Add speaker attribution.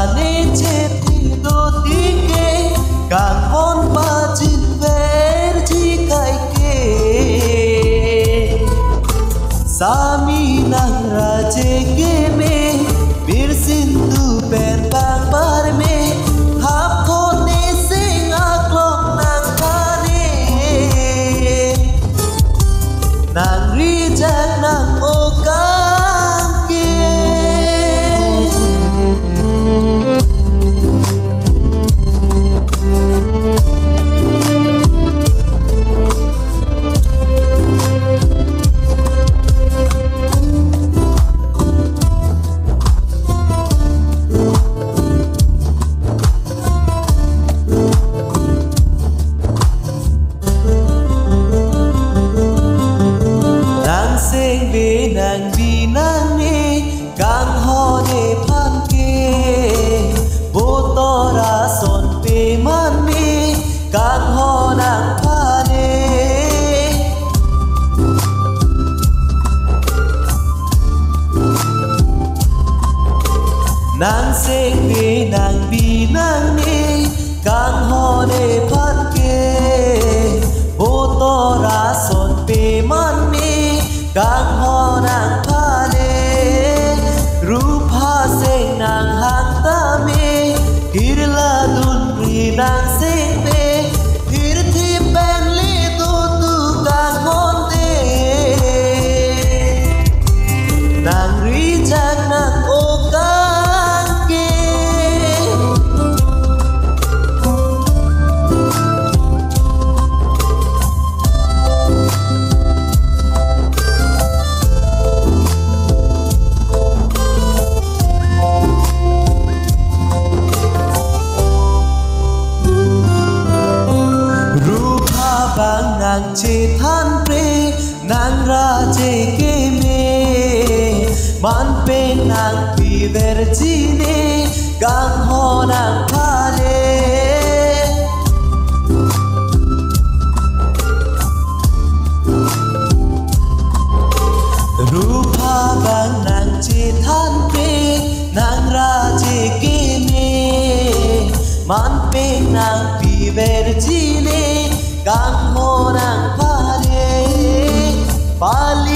Speaker 1: Sane cheti doti ke kangon bajin verji kai ke Sami nang raje ke me bir sindu pen bang bar me hap khone sing aklok nang kane nang rijak nang okang ke nang bi nang ne kang ho de phan ke bo to ra son pe man ne kang ho nang pha ne nang seng be nang bi nang ne kang ho de phan ke bo to ra son pe man ne kang ho nang pha ne rupa seng nang hang ta me kirla dun pri nang seng pe hir thi pen le tu tu kang hon te nang ri chak nang o kang ke nang che than pre nang ra che ke me man pe nang pi ver chi ne kang ho nang pha ne rupa bang nang che than pre nang ra che ke me man pe nang pi ver chi ne kang ho nang pha ne